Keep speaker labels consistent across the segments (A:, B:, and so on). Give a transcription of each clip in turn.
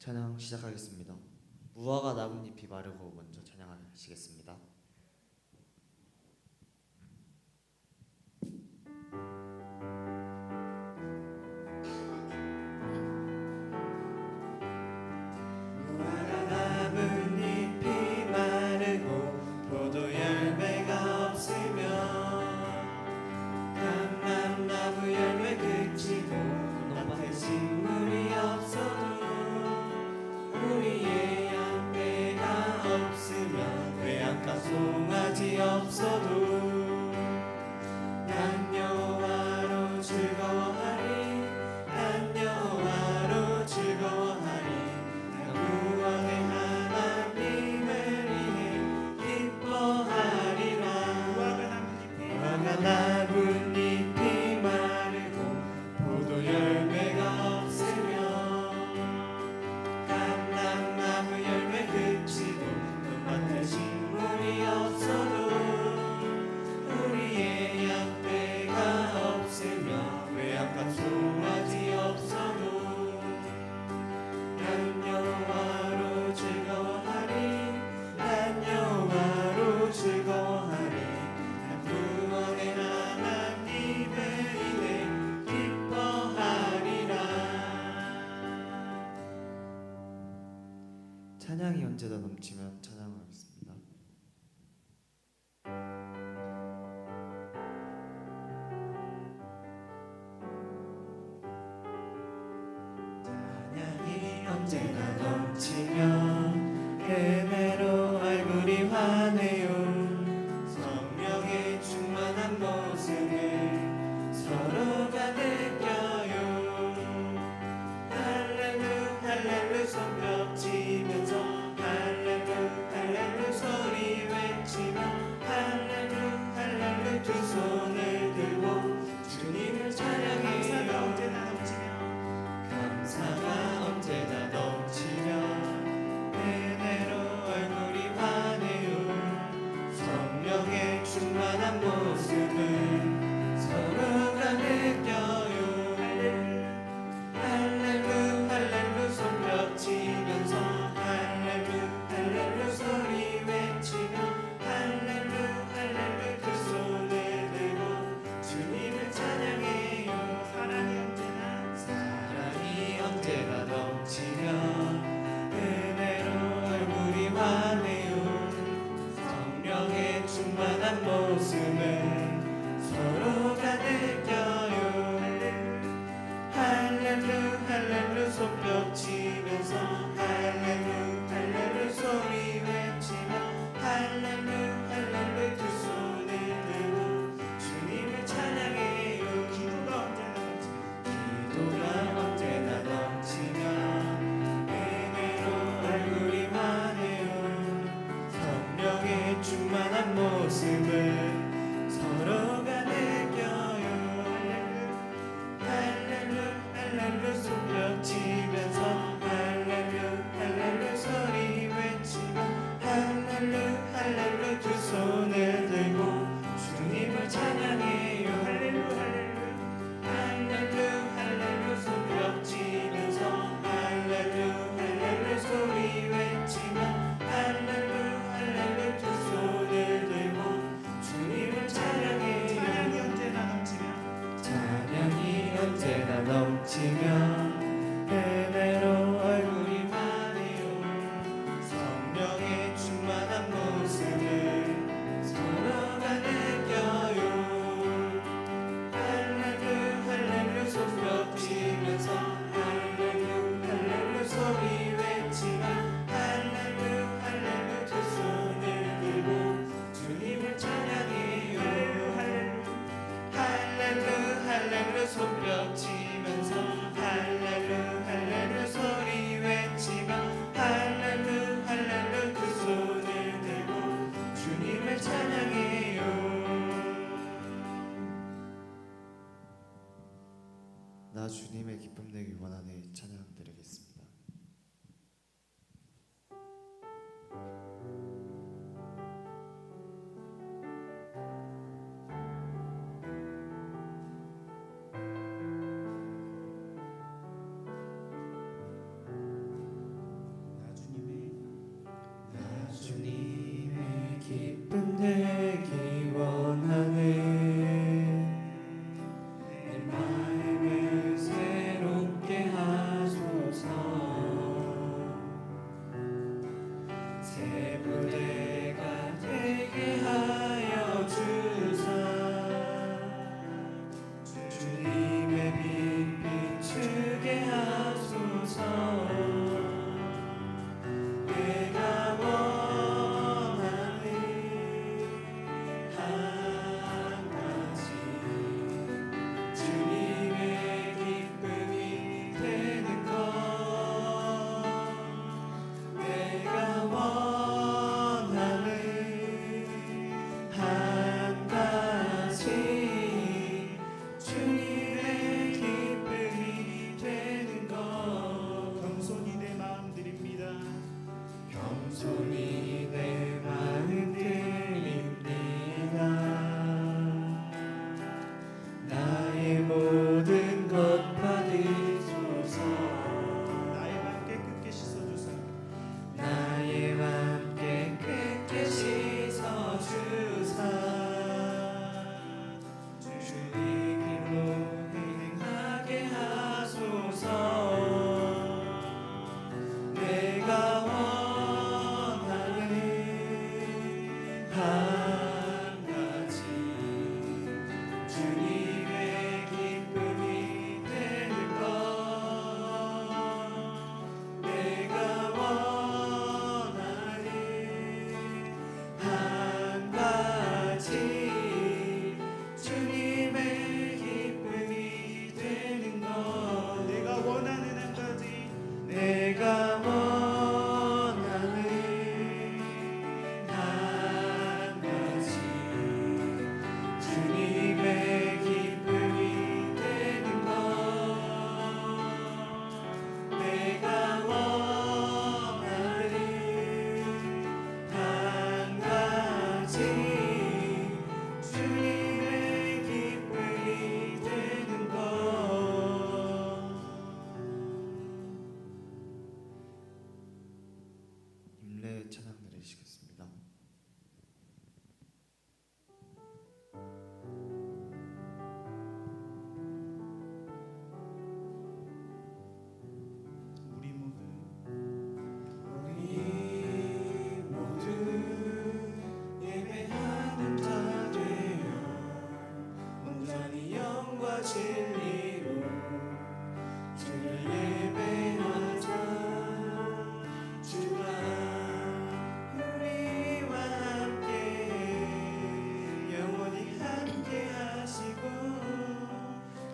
A: 찬양 시작하겠습니다. 무화과 나뭇잎이 마르고 먼저 찬양하시겠습니다.
B: 송아지 없어도 난 여호와로 즐거워하리. 난 여호와로 즐거워하리. 나 구원의 하나님을 위해 기뻐하리라. 무화과 나뭇잎이 마르고 포도 열매가 없으며 감람나무 열매 그치고 밭에 식물이 없어도 우리의 양떼가 없으며 외양간 송아지 없어도 난 여호와로 즐거워하리. 난 여호와로 즐거워하리. 난 구원의 하나님을 위해 기뻐하리라.
A: 찬양이 언제나 넘치면 찬양하겠습니다.
B: 찬양이 언제나 넘치면 은혜로 얼굴이 환해요. 성령의 충만한 모습을 서로가 느껴요. 할렐루 할렐루 손뼉치면서 할렐루 할렐루 소리 외치며 할렐루 할렐루 두 손을 들고 주님을 찬양해요. 감사가 언제나 넘치며 은혜로 얼굴이 환해요. 성령의 충만한 모습을 서로가 느껴요. 할렐루 할렐루 손뼉치면서 할렐루 할렐루 소리 외치며 할렐루 할렐루 두 손을 들고 주님을 찬양해요. 사랑이 언제나 넘치며 은혜로 얼굴이 환해요. 성령의 충만한 모습을 서로가 느껴요. 할렐루 할렐루 손뼉치면서 할렐루 할렐루 소리 외치며 할렐루 할렐루 두 손을 들고 주님을 찬양해요. 기도가 언제나 넘치며 은혜로 얼굴이 환해요. 성령의 충만한 모습을 서로가 느껴요. 할렐루 할렐루 손뼉치면서 할렐루 할렐루 소리 외치며 할렐루 할렐루 두 손을 들고 주님을 찬양해요. 할렐루 할렐루 손뼉치면서 할렐루 할렐루 소리 외치며 할렐루 할렐루 두 손을 들고 주님을 찬양해요. 찬양이 언제나 넘치며 은혜로 얼굴이 환해요. 성령의 충만한 모습을 서로가 느껴요. 할렐루 할렐루 손뼉치면서 할렐루 할렐루 소리 외치며 할렐루 할렐루 두 손을 들고 주님을 찬양해요. 할렐루 할렐루 손뼉치면서 할렐루 할렐루 소리 외치며 할렐루 할렐루 두 손을 들고 주님을 찬양해요.
A: 나 주님의 기쁨 내기 원하네 찬양 드리겠습니다.
B: 진리로 주를 예배하자. 주가 우리와 함께 영원히 함께 하시고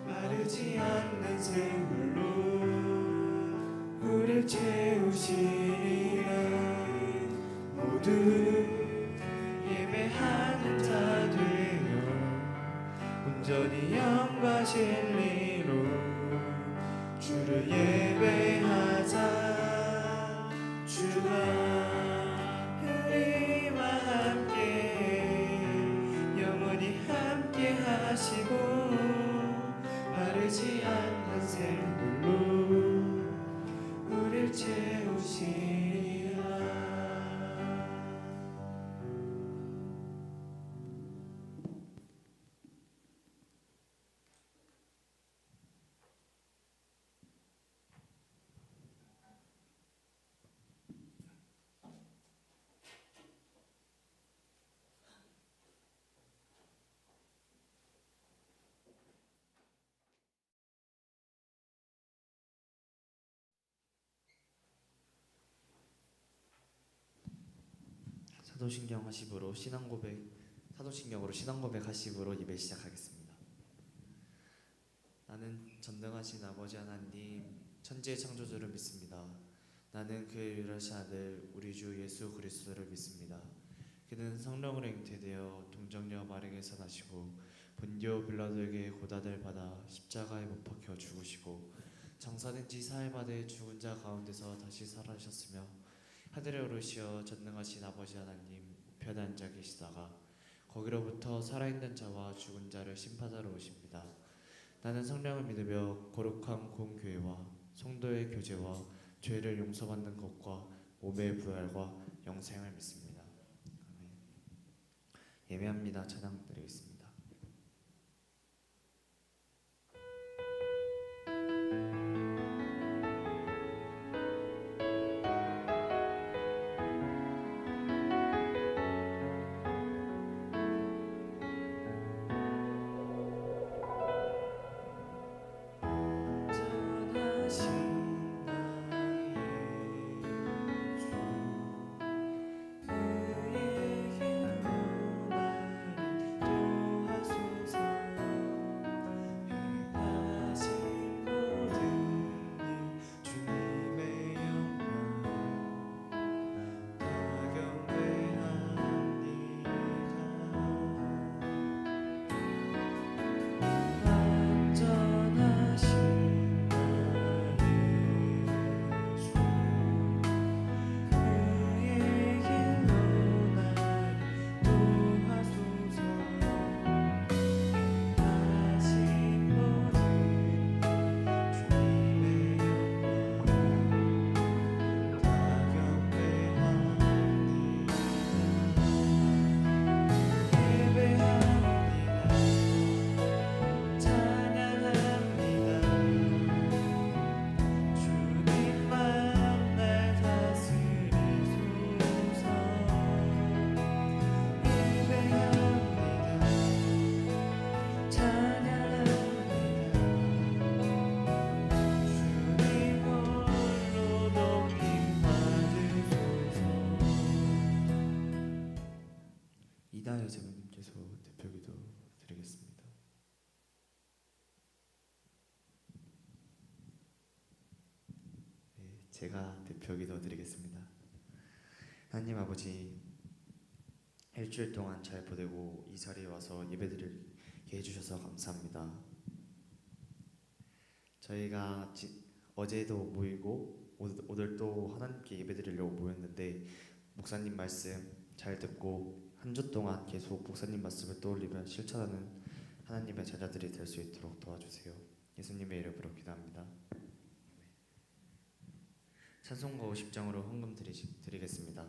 B: 마르지 않는 샘물로 우릴 채우시리라. 모두 예배하는 자 되어 온전히 영과 진리로 주를 예배하자. 주가 우리와 함께 영원히 함께 하시고 마르지 않는 샘물로 우릴 채우시리라.
A: 사도신경 하십으로 신앙고백, 사도신경으로 신앙고백 하십으로 예배 시작하겠습니다. 나는 전능하신 아버지 하나님 천지의 창조주를 믿습니다. 나는 그의 유일하신 아들 우리 주 예수 그리스도를 믿습니다. 그는 성령으로 잉태되어 동정녀 마리아에서 나시고 본디오 빌라도에게 고난을 받아 십자가에 못 박혀 죽으시고 장사된 지 사흘 만에 죽은 자 가운데서 다시 살아나셨으며 하늘에 오르시어 전능하신 아버지 하나님 우편에 앉아 계시다가 거기로부터 살아있는 자와 죽은 자를 심판하러 오십니다. 나는 성령을 믿으며 거룩한 공교회와 성도의 교제와 죄를 용서받는 것과 몸의 부활과 영생을 믿습니다. 아멘. 예배합니다. 찬양 드리겠습니다. 이다혜 제목님께서 대표기도 드리겠습니다. 네, 제가 대표기도 드리겠습니다. 하나님 아버지, 일주일 동안 잘 보내고 이 자리에 와서 예배드리게 해주셔서 감사합니다. 저희가 어제도 모이고 오늘 또 하나님께 예배드리려고 모였는데 목사님 말씀 잘 듣고 한 주 동안 계속 목사님 말씀을 떠올리며 실천하는 하나님의 제자들이 될 수 있도록 도와주세요. 예수님의 이름으로 기도합니다. 찬송가 50장으로 헌금 드리겠습니다.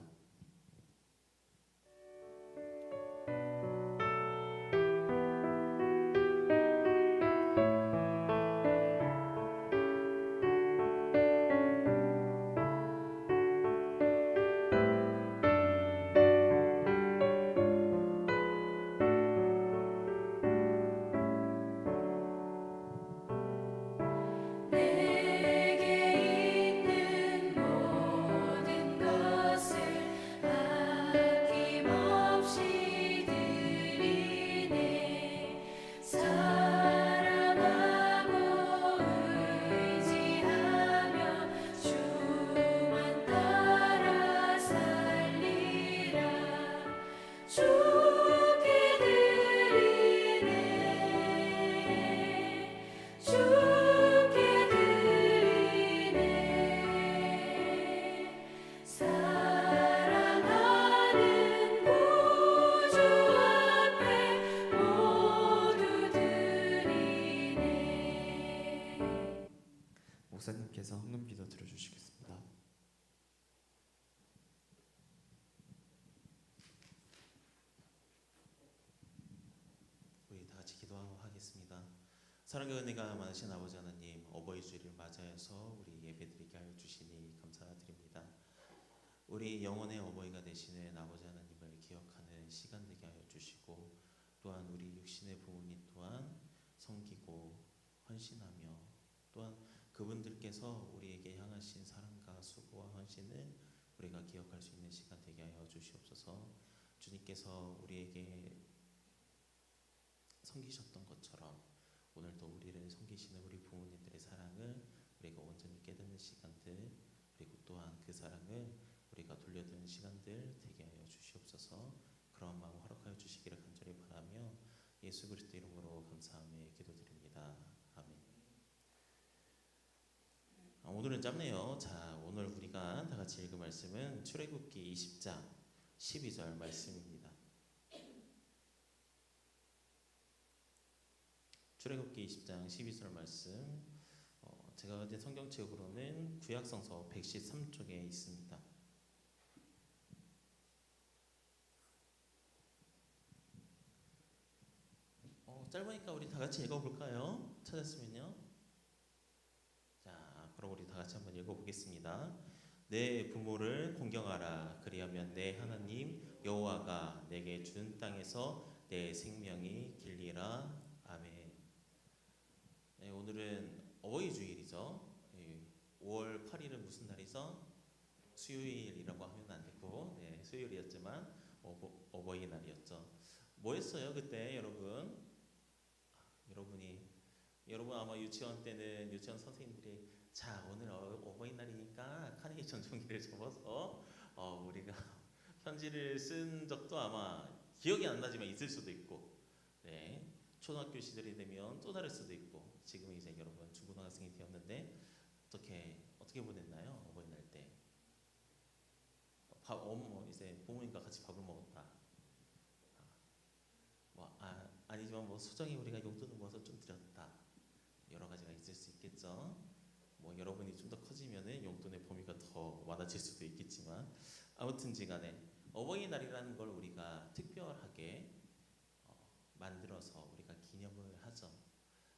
A: 목사님께서 헌금기도 들어주시겠습니다.
C: 우리 다 같이 기도하겠습니다. 사랑과 은혜가 많으신 아버지 하나님, 어버이 주일을 맞이해서 우리 예배드리게 하여 주시니 감사드립니다. 우리 영혼의 어버이가 되시는 아버지 하나님을 기억하는 시간 되게 하여 주시고, 또한 우리 육신의 부모님 또한 섬기고 헌신하며, 또한 그분들께서 우리에게 향하신 사랑과 수고와 헌신을 우리가 기억할 수 있는 시간 되게 하여 주시옵소서. 주님께서 우리에게 섬기셨던 것처럼 오늘도 우리를 섬기시는 우리 부모님들의 사랑을 우리가 온전히 깨닫는 시간들, 그리고 또한 그 사랑을 우리가 돌려드리는 시간들 되게 하여 주시옵소서. 그런 마음 허락하여 주시기를 간절히 바라며 예수 그리스도 이름으로 감사하며 기도드립니다. 아멘. 오늘은 짧네요. 자, 오늘 우리가 다 같이 읽을 말씀은 출애굽기 20장 12절 말씀입니다. 출애굽기 20장 12절 말씀, 제가 가진 성경책으로는 구약성서 113쪽에 있습니다. 짧으니까 우리 다 같이 읽어볼까요? 찾았으면요. 자, 그럼 우리 다 같이 한번 읽어보겠습니다. 내 부모를 공경하라. 그리하면 내 하나님 여호와가 내게 준 땅에서 내 생명이 길리라. 아멘. 네, 오늘은 어버이 주일이죠. 5월 8일은 무슨 날이죠? 수요일이라고 하면 안 되고, 네, 수요일이었지만 어버이 날이었죠. 뭐 했어요 그때 여러분? 여러분 아마 유치원 때는 유치원 선생님들이 자, 오늘 어버이날이니까 카네이션 종이를 접어서 우리가 편지를 쓴 적도 아마 기억이 안 나지만 있을 수도 있고, 네, 초등학교 시절이 되면 또 다를 수도 있고, 지금 이제 여러분 중고등학생이 되었는데 어떻게 보냈나요? 어버이날 때 이제 부모님과 같이 밥을 먹었다. 아니지만 소정이 우리가 용돈을 모아서 좀 드렸다. 여러 가지가 있을 수 있겠죠. 여러분이 좀 더 커지면은 용돈의 범위가 더 많아질 수도 있겠지만, 아무튼지간에 어버이날이라는 걸 우리가 특별하게 만들어서 우리가 기념을 하죠.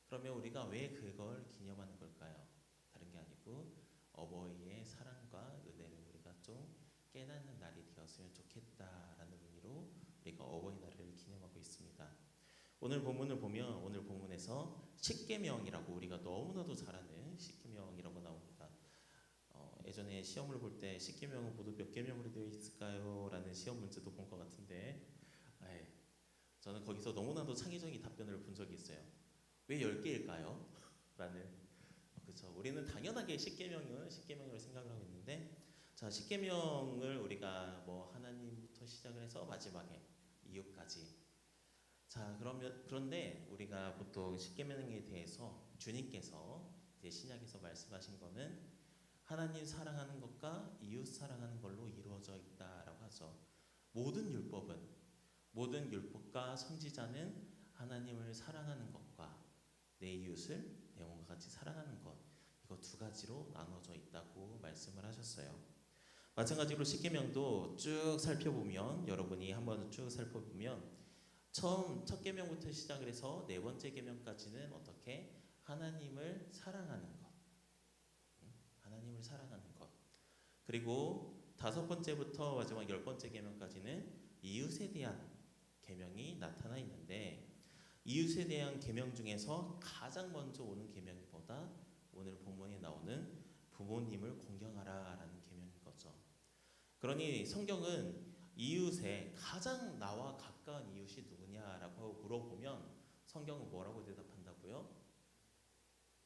C: 그러면 우리가 왜 그걸 기념하는 걸까요? 다른 게 아니고 어버이의 사랑과 은혜를 우리가 좀 깨닫는 날이 되었으면 좋겠다라는 의미로 우리가 어버이날을 기념하고 있습니다. 오늘 본문을 보면 오늘 본문에서 십계명이라고 우리가 너무나도 잘 아는 십계명이라고 나옵니다. 예전에 시험을 볼 때 십계명은 모두 몇 계명으로 되어 있을까요? 라는 시험 문제도 본 것 같은데, 저는 거기서 너무나도 창의적인 답변을 본 적이 있어요. 왜 10개일까요? 라는. 그렇죠. 우리는 당연하게 십계명을 생각을 하고 있는데, 자, 십계명을 우리가 하나님부터 시작을 해서 마지막에 이웃까지. 자, 그런데 우리가 보통 십계명에 대해서 주님께서 이제 신약에서 말씀하신 거는 하나님 사랑하는 것과 이웃 사랑하는 걸로 이루어져 있다라고 하죠. 모든 율법과 선지자는 하나님을 사랑하는 것과 내 이웃을 내 몸과 같이 사랑하는 것, 이거 두 가지로 나눠져 있다고 말씀을 하셨어요. 마찬가지로 십계명도 쭉 살펴보면, 여러분이 한번 쭉 살펴보면 첫 계명부터 시작을 해서 네 번째 계명까지는 어떻게 하나님을 사랑하는 것, 하나님을 사랑하는 것, 그리고 5번째부터 마지막 10번째 계명까지는 이웃에 대한 계명이 나타나 있는데, 이웃에 대한 계명 중에서 가장 먼저 오는 계명이 뭐다? 오늘 본문에 나오는 부모님을 공경하라라는 계명인 거죠. 그러니 성경은 이웃의 가장 나와 가까운 이웃이 누구냐라고 물어보면 성경은 뭐라고 대답한다고요?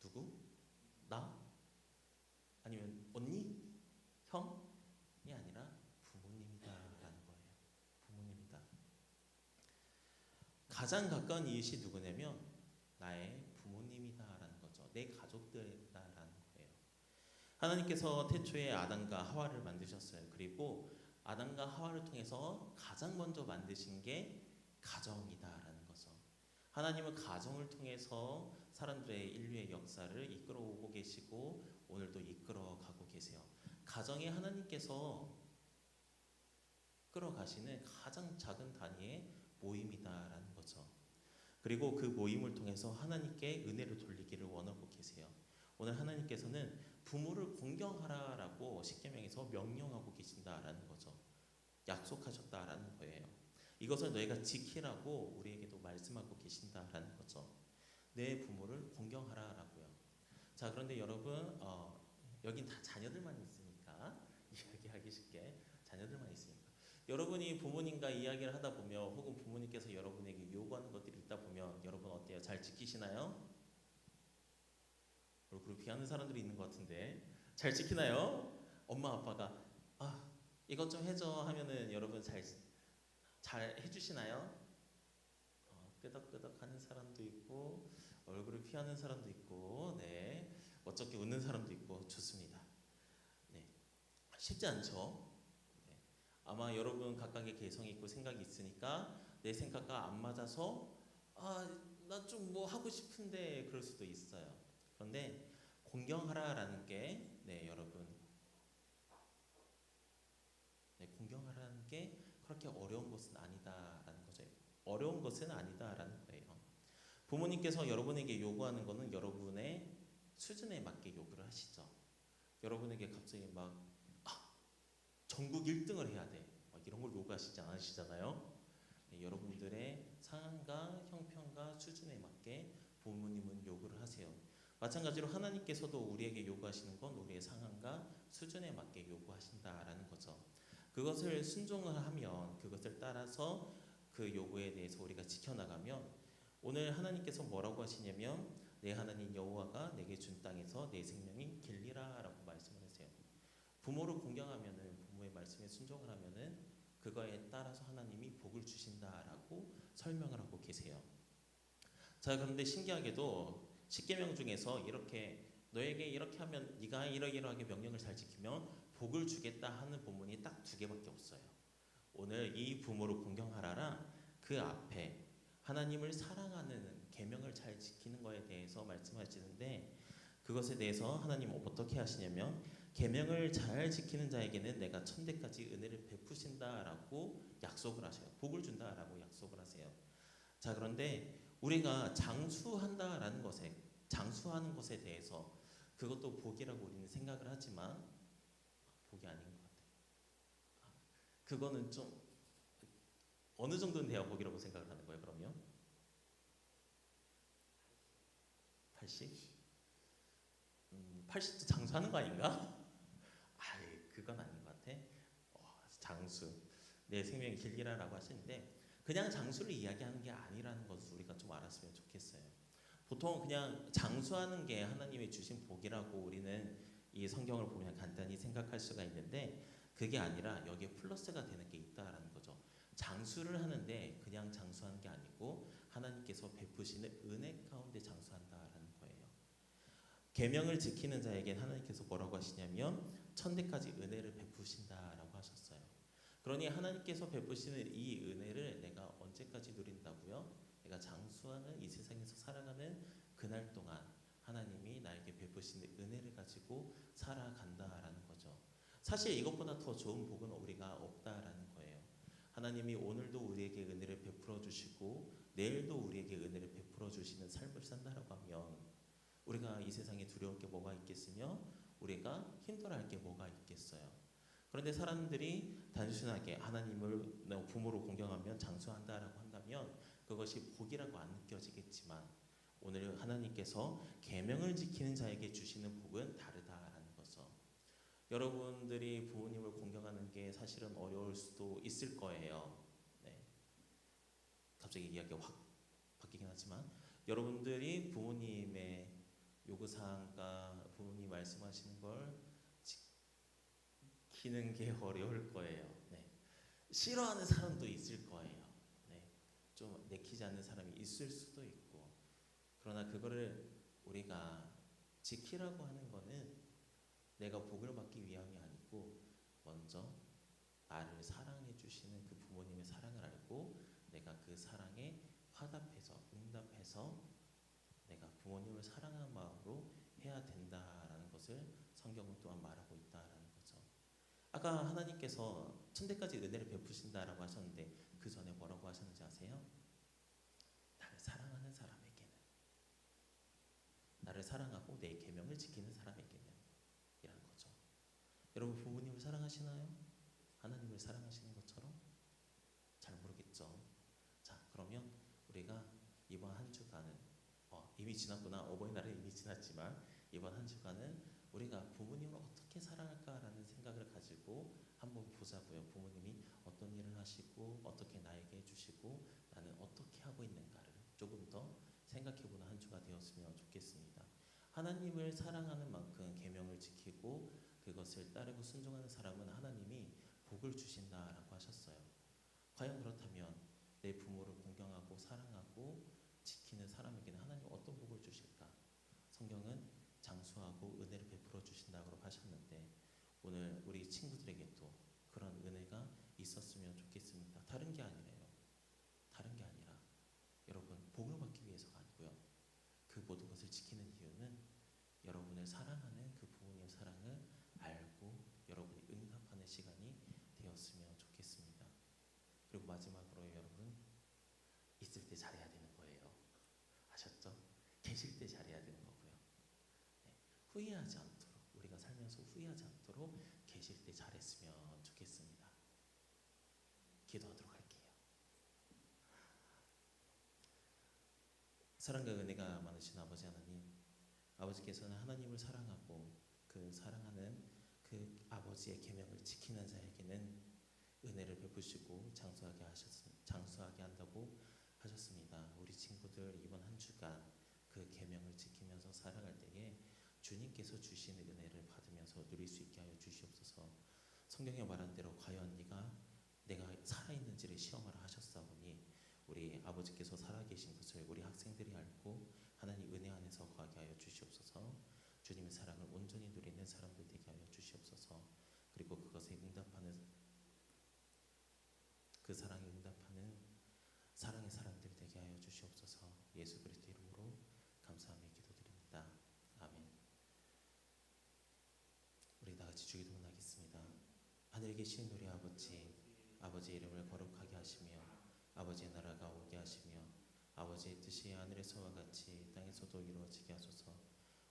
C: 누구? 나? 아니면 언니? 형이 아니라 부모님이다라는 거예요. 부모님이다. 가장 가까운 이웃이 누구냐면 나의 부모님이다라는 거죠. 내 가족들이다라는 거예요. 하나님께서 태초에 아담과 하와를 만드셨어요. 그리고 아담과 하와를 통해서 가장 먼저 만드신 게 가정이다라는 거죠. 하나님은 가정을 통해서 사람들의 인류의 역사를 이끌어오고 계시고 오늘도 이끌어가고 계세요. 가정에 하나님께서 끌어가시는 가장 작은 단위의 모임이다라는 거죠. 그리고 그 모임을 통해서 하나님께 은혜를 돌리기를 원하고 계세요. 오늘 하나님께서는 부모를 공경하라라고 십계명에서 명령하고 계신다라는 거죠. 약속하셨다라는 거예요. 이것을 너희가 지키라고 우리에게도 말씀하고 계신다라는 거죠. 내 부모를 공경하라라고요. 자, 그런데 여러분, 여긴 다 자녀들만 있으니까 이야기하기 쉽게 자녀들만 있으니까 여러분이 부모님과 이야기를 하다 보면 혹은 부모님께서 여러분에게 요구하는 것들이 있다 보면 여러분 어때요? 잘 지키시나요? 얼굴을 피하는 사람들이 있는 것 같은데 잘 지키나요? 엄마 아빠가 이것 좀 해줘 하면은 여러분 잘 해주시나요? 끄덕끄덕 하는 사람도 있고 얼굴을 피하는 사람도 있고 네 어떻게 웃는 사람도 있고 좋습니다. 네 쉽지 않죠. 네. 아마 여러분 각각의 개성이 있고 생각이 있으니까 내 생각과 안 맞아서 나 좀 뭐 하고 싶은데 그럴 수도 있어요. 그런데 공경하라라는 게 여러분 공경하라는 게 그렇게 어려운 것은 아니다라는 거죠. 어려운 것은 아니다라는 거예요. 부모님께서 여러분에게 요구하는 것은 여러분의 수준에 맞게 요구를 하시죠. 여러분에게 갑자기 막 전국 1등을 해야 돼 이런 걸 요구하시지 않으시잖아요. 네, 여러분들의 상황과 형편과 수준에 맞게 부모님은 요구를 하세요. 마찬가지로 하나님께서도 우리에게 요구하시는 건 우리의 상황과 수준에 맞게 요구하신다라는 거죠. 그것을 순종을 하면 그것을 따라서 그 요구에 대해서 우리가 지켜나가면 오늘 하나님께서 뭐라고 하시냐면 내 하나님 여호와가 내게 준 땅에서 내 생명이 길리라 라고 말씀을 하세요. 부모를 공경하면은 부모의 말씀에 순종을 하면은 그거에 따라서 하나님이 복을 주신다라고 설명을 하고 계세요. 자, 그런데 신기하게도 십계명 중에서 이렇게 너에게 이렇게 하면 네가 이러이러하게 명령을 잘 지키면 복을 주겠다 하는 본문이 딱 2개밖에 없어요. 오늘 이 부모를 공경하라랑 그 앞에 하나님을 사랑하는 계명을 잘 지키는 거에 대해서 말씀하시는데 그것에 대해서 하나님 어떻게 하시냐면 계명을 잘 지키는 자에게는 내가 천대까지 은혜를 베푸신다라고 약속을 하셔요. 복을 준다라고 약속을 하세요. 자, 그런데 우리가 장수하는 것에 대해서 그것도 복이라고 우리는 생각을 하지만 복이 아닌 것 같아요. 그거는 좀 어느 정도는 돼야 복이라고 생각을 하는 거예요? 그러면 80? 80도 장수하는 거 아닌가? 그건 아닌 것 같아. 장수 내 생명이 길리라라고 하시는데 그냥 장수를 이야기하는 게 아니라는 것을 우리가 좀 알았으면 좋겠어요. 보통 그냥 장수하는 게 하나님이 주신 복이라고 우리는 이 성경을 보면 간단히 생각할 수가 있는데 그게 아니라 여기에 플러스가 되는 게 있다라는 거죠. 장수를 하는데 그냥 장수하는 게 아니고 하나님께서 베푸시는 은혜 가운데 장수한다라는 거예요. 계명을 지키는 자에게 하나님께서 뭐라고 하시냐면 천대까지 은혜를 베푸신다라고 하셨어요. 그러니 하나님께서 베푸시는 이 은혜를 내가 언제까지 누린다고요? 내가 장수하는 이 세상에서 살아가는 그날 동안 하나님이 나에게 베푸시는 은혜를 가지고 살아간다라는 거죠. 사실 이것보다 더 좋은 복은 우리가 없다라는 거예요. 하나님이 오늘도 우리에게 은혜를 베풀어 주시고 내일도 우리에게 은혜를 베풀어 주시는 삶을 산다라고 하면 우리가 이 세상에 두려울 게 뭐가 있겠으며 우리가 힘들어할 게 뭐가 있겠어요. 그런데 사람들이 단순하게 하나님을 부모로 공경하면 장수한다라고 한다면 그것이 복이라고 안 느껴지겠지만 오늘 하나님께서 계명을 지키는 자에게 주시는 복은 다르다라는 거죠. 여러분들이 부모님을 공경하는 게 사실은 어려울 수도 있을 거예요. 네. 갑자기 이야기가 확 바뀌긴 하지만 여러분들이 부모님의 요구사항과 부모님이 말씀하시는 걸 지키는 게 어려울 거예요. 네. 싫어하는 사람도 있을 거예요. 네. 좀 내키지 않는 사람이 있을 수도 있고 그러나 그거를 우리가 지키라고 하는 거는 내가 복을 받기 위함이 아니고 먼저 나를 사랑해 주시는 그 부모님의 사랑을 알고 내가 그 사랑에 화답해서 응답해서 내가 부모님을 사랑하는 마음으로 해야 된다라는 것을 성경은 또한 말하고 있다라는 거죠. 아까 하나님께서 천대까지 은혜를 베푸신다라고 하셨는데 그 전에 뭐라고 하셨는지 아세요? 나를 사랑하는 사람에게는, 나를 사랑하고 내 계명을 지키는 사람에게는 이라는 거죠. 여러분 부모님을 사랑하시나요? 하나님을 사랑하시는 것처럼? 잘 모르겠죠. 자, 그러면 우리가 이번 한 주간은 이미 지났구나. 어버이날은 이미 지났지만 이번 한 주간은 우리가 부모님을 어떻게 사랑할까라는 생각을 가지고 한번 보자고요. 부모님이 어떤 일을 하시고 어떻게 나에게 해주시고 나는 어떻게 하고 있는가를 조금 더 생각해보는 한 주가 되었으면 좋겠습니다. 하나님을 사랑하는 만큼 계명을 지키고 그것을 따르고 순종하는 사람은 하나님이 복을 주신다라고 하셨어요. 과연 그렇다면 내 부모를 공경하고 사랑하고 지키는 사람에게는 하나님 어떤 복을 주실까? 성경은 장수하고 은혜를 베풀어 주신다고 하셨는데 오늘 우리 친구들에게도 그런 은혜가 있었으면 좋겠습니다. 다른 게 아니래요. 다른 게 아니라 여러분 복을 받기 위해서가 아니고요. 그 모든 것을 지키는 이유는 여러분을 사랑하는 그 부모님 사랑을 알고 여러분이 응답하는 시간이 되었으면 좋겠습니다. 그리고 마지막으로 여러분 있을 때 잘해야 되는 거예요. 아셨죠? 계실 때 잘해야 되는 거고요. 네, 후회하지 않도록 우리가 살면서 후회하지 않도록 계실 때 잘했으면 좋겠습니다. 기도하도록 할게요. 사랑과 은혜가 많으신 아버지 하나님, 아버지께서는 하나님을 사랑하고 그 사랑하는 그 아버지의 계명을 지키는 자에게는 은혜를 베푸시고 장수하게 한다고 하셨습니다. 우리 친구들 이번 한 주간 그 계명을 지키면서 살아갈 때에 주님께서 주시는 은혜를 받으면서 누릴 수 있게 하여 주시옵소서. 성경에 말한 대로 과연 내가 살아있는지를 시험하라 하셨사오니 우리 아버지께서 살아계신 것을 우리 학생들이 알고 하나님 은혜 안에서 거하게 하여 주시옵소서. 주님의 사랑을 온전히 누리는 사람들 되게 하여 주시옵소서. 그리고 그것에 응답하는 그 사랑에 응답하는 사랑의 사람들 되게 하여 주시옵소서. 예수 그리스도 이름으로 감사하며 기도드립니다. 아멘. 우리 다 같이 주기도문 하겠습니다. 하늘에 계신 우리 아버지, 아버지의 이름을 거룩하게 하시며 아버지의 나라가 오게 하시며 아버지의 뜻이 하늘에서와 같이 땅에서도 이루어지게 하소서.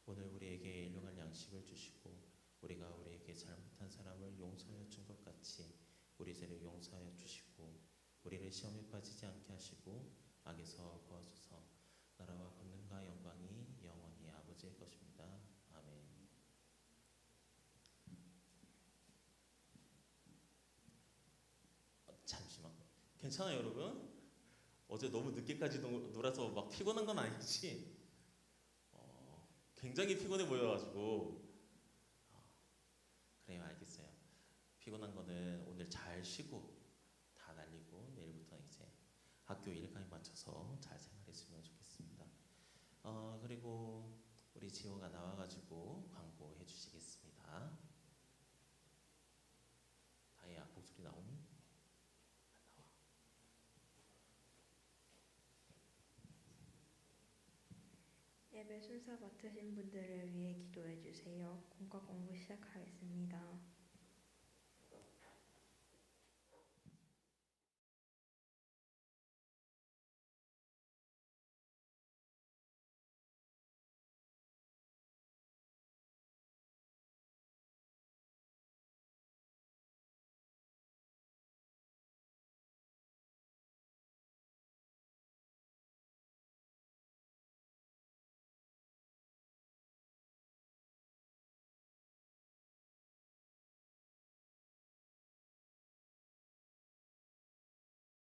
C: 오늘 우리에게 일용할 양식을 주시고 우리가 우리에게 잘못한 사람을 용서하여 준 것 같이 우리 죄를 용서하여 주시고 우리를 시험에 빠지지 않게 하시고 악에서 구하소서. 나라와 권능과 영광이 영원히 아버지의 것입니다. 아멘. 잠시만. 괜찮아요, 여러분? 어제 너무 늦게까지 놀아서 막 피곤한 건 아니지? 굉장히 피곤해 보여가지고. 그래요, 알겠어요. 피곤한 거는 오늘 잘 쉬고 다 날리고 내일부터는 이제 학교 일과에 맞춰서 잘 생활했으면 좋겠습니다. 그리고 우리 지호가 나와가지고 광고해 주시겠습니다. 다혜야, 목소리 나오니? 안 나와.
D: 예배 순서 맡으신 분들을 위해 기도해 주세요. 공과 공부 시작하겠습니다.